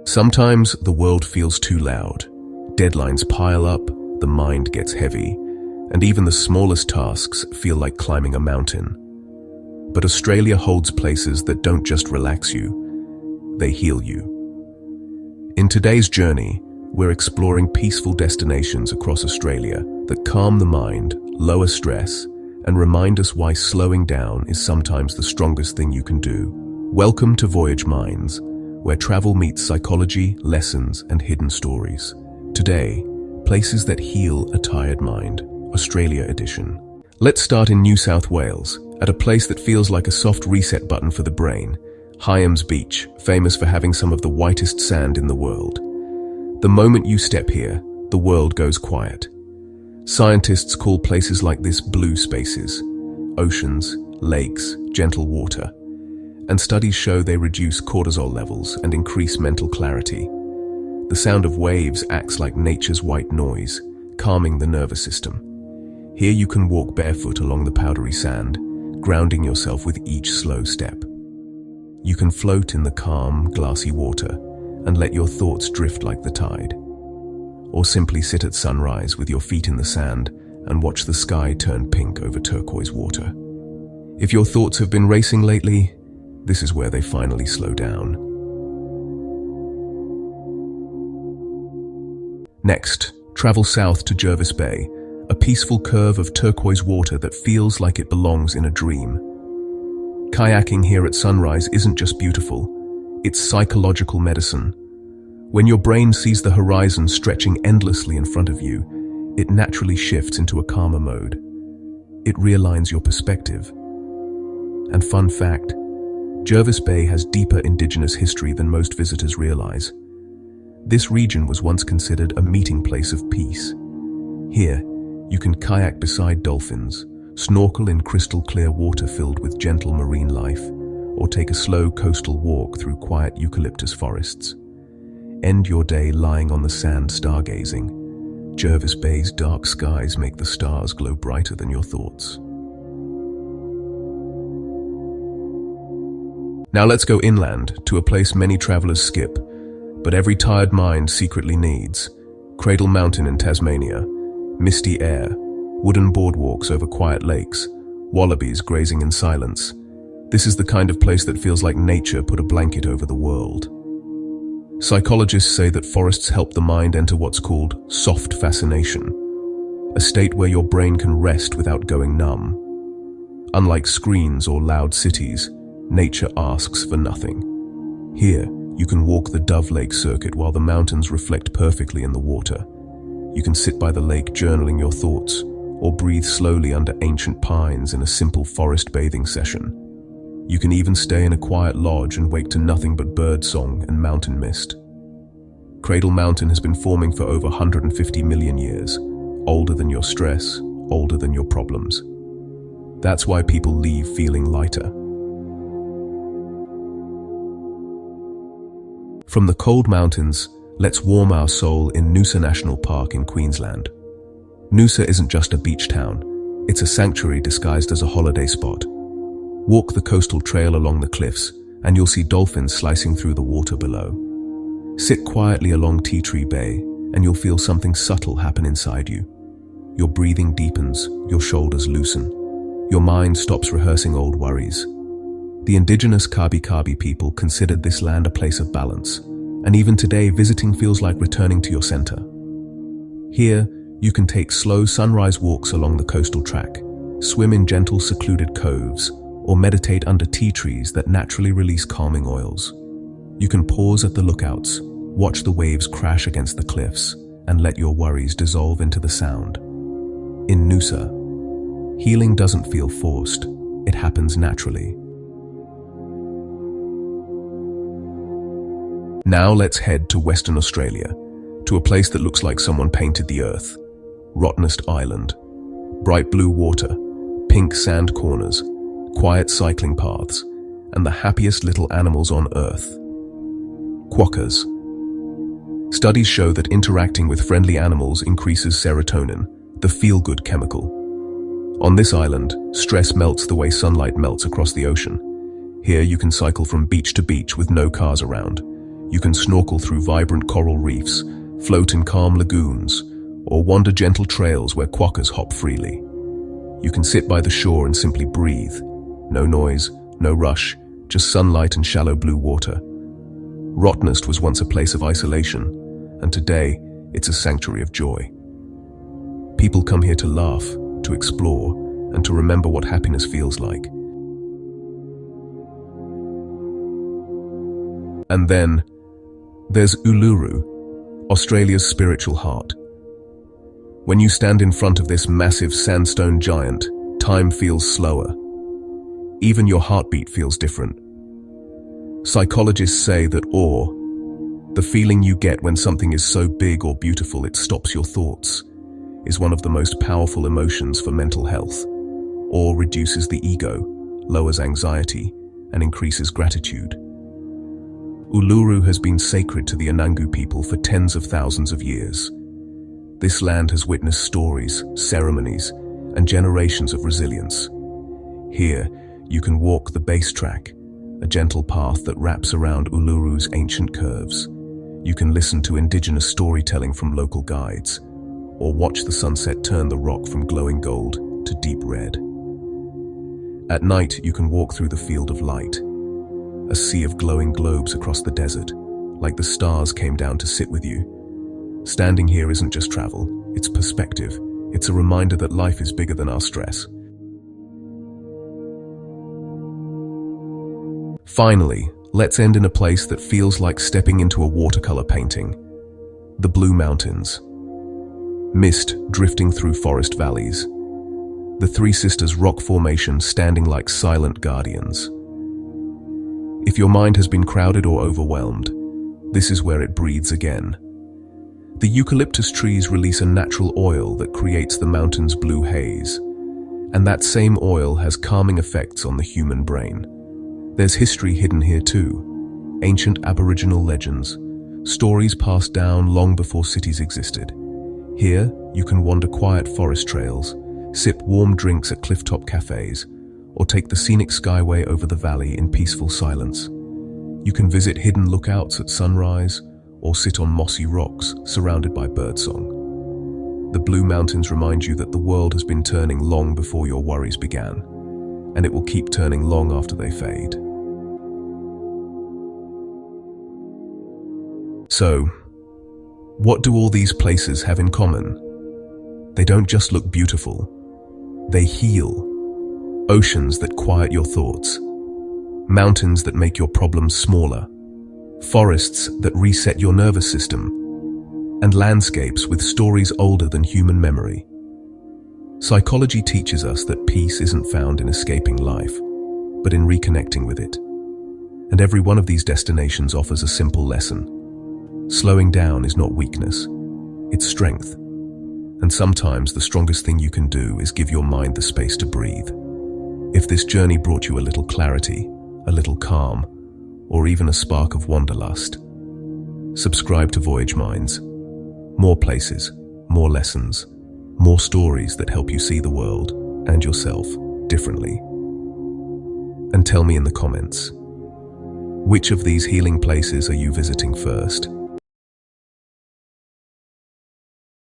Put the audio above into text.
Sometimes the world feels too loud. Deadlines pile up, the mind gets heavy, and even the smallest tasks feel like climbing a mountain. But Australia holds places that don't just relax you, they heal you. In today's journey, we're exploring peaceful destinations across Australia that calm the mind, lower stress, and remind us why slowing down is sometimes the strongest thing you can do. Welcome to VoyageMinds, where travel meets psychology, lessons, and hidden stories. Today, places that heal a tired mind, Australia edition. Let's start in New South Wales, at a place that feels like a soft reset button for the brain, Hyams Beach, famous for having some of the whitest sand in the world. The moment you step here, the world goes quiet. Scientists call places like this blue spaces, oceans, lakes, gentle water. And studies show they reduce cortisol levels and increase mental clarity. The sound of waves acts like nature's white noise, calming the nervous system. Here you can walk barefoot along the powdery sand, grounding yourself with each slow step. You can float in the calm, glassy water and let your thoughts drift like the tide. Or simply sit at sunrise with your feet in the sand and watch the sky turn pink over turquoise water. If your thoughts have been racing lately, this is where they finally slow down. Next, travel south to Jervis Bay, a peaceful curve of turquoise water that feels like it belongs in a dream. Kayaking here at sunrise isn't just beautiful, it's psychological medicine. When your brain sees the horizon stretching endlessly in front of you, it naturally shifts into a calmer mode. It realigns your perspective. And fun fact, Jervis Bay has deeper Indigenous history than most visitors realize. This region was once considered a meeting place of peace. Here, you can kayak beside dolphins, snorkel in crystal clear water filled with gentle marine life, or take a slow coastal walk through quiet eucalyptus forests. End your day lying on the sand stargazing. Jervis Bay's dark skies make the stars glow brighter than your thoughts. Now let's go inland to a place many travelers skip, but every tired mind secretly needs. Cradle Mountain in Tasmania. Misty air, wooden boardwalks over quiet lakes, wallabies grazing in silence. This is the kind of place that feels like nature put a blanket over the world. Psychologists say that forests help the mind enter what's called soft fascination, a state where your brain can rest without going numb. Unlike screens or loud cities, nature asks for nothing. Here, you can walk the Dove Lake circuit while the mountains reflect perfectly in the water. You can sit by the lake journaling your thoughts, or breathe slowly under ancient pines in a simple forest bathing session. You can even stay in a quiet lodge and wake to nothing but bird song and mountain mist. Cradle Mountain has been forming for over 150 million years, older than your stress, older than your problems. That's why people leave feeling lighter. From the cold mountains, let's warm our soul in Noosa National Park in Queensland. Noosa isn't just a beach town, it's a sanctuary disguised as a holiday spot. Walk the coastal trail along the cliffs, and you'll see dolphins slicing through the water below. Sit quietly along Tea Tree Bay, and you'll feel something subtle happen inside you. Your breathing deepens, your shoulders loosen. Your mind stops rehearsing old worries. The Indigenous Kabi people considered this land a place of balance, and even today visiting feels like returning to your center. Here, you can take slow sunrise walks along the coastal track, swim in gentle secluded coves, or meditate under tea trees that naturally release calming oils. You can pause at the lookouts, watch the waves crash against the cliffs, and let your worries dissolve into the sound. In Noosa, healing doesn't feel forced, it happens naturally. Now let's head to Western Australia, to a place that looks like someone painted the earth. Rottnest Island. Bright blue water, pink sand corners, quiet cycling paths, and the happiest little animals on earth. Quokkas. Studies show that interacting with friendly animals increases serotonin, the feel-good chemical. On this island, stress melts the way sunlight melts across the ocean. Here you can cycle from beach to beach with no cars around. You can snorkel through vibrant coral reefs, float in calm lagoons, or wander gentle trails where quokkas hop freely. You can sit by the shore and simply breathe. No noise, no rush, just sunlight and shallow blue water. Rottnest was once a place of isolation, and today it's a sanctuary of joy. People come here to laugh, to explore, and to remember what happiness feels like. And then there's Uluru, Australia's spiritual heart. When you stand in front of this massive sandstone giant, time feels slower. Even your heartbeat feels different. Psychologists say that awe, the feeling you get when something is so big or beautiful it stops your thoughts, is one of the most powerful emotions for mental health. Awe reduces the ego, lowers anxiety, and increases gratitude. Uluru has been sacred to the Anangu people for tens of thousands of years. This land has witnessed stories, ceremonies, and generations of resilience. Here, you can walk the base track, a gentle path that wraps around Uluru's ancient curves. You can listen to Indigenous storytelling from local guides, or watch the sunset turn the rock from glowing gold to deep red. At night, you can walk through the field of light, a sea of glowing globes across the desert, like the stars came down to sit with you. Standing here isn't just travel, it's perspective. It's a reminder that life is bigger than our stress. Finally, let's end in a place that feels like stepping into a watercolor painting. The Blue Mountains. Mist drifting through forest valleys. The Three Sisters rock formation standing like silent guardians. If your mind has been crowded or overwhelmed, this is where it breathes again. The eucalyptus trees release a natural oil that creates the mountain's blue haze, and that same oil has calming effects on the human brain. There's history hidden here too, ancient Aboriginal legends, stories passed down long before cities existed. Here, you can wander quiet forest trails, sip warm drinks at clifftop cafes, or take the scenic skyway over the valley in peaceful silence. You can visit hidden lookouts at sunrise, or sit on mossy rocks surrounded by birdsong. The Blue Mountains remind you that the world has been turning long before your worries began, and it will keep turning long after they fade. So, what do all these places have in common? They don't just look beautiful, they heal. Oceans that quiet your thoughts, mountains that make your problems smaller, forests that reset your nervous system, and landscapes with stories older than human memory. Psychology teaches us that peace isn't found in escaping life, but in reconnecting with it. And every one of these destinations offers a simple lesson. Slowing down is not weakness, it's strength. And sometimes the strongest thing you can do is give your mind the space to breathe. If this journey brought you a little clarity, a little calm, or even a spark of wanderlust, subscribe to VoyageMinds. More places, more lessons, more stories that help you see the world and yourself differently. And tell me in the comments, which of these healing places are you visiting first?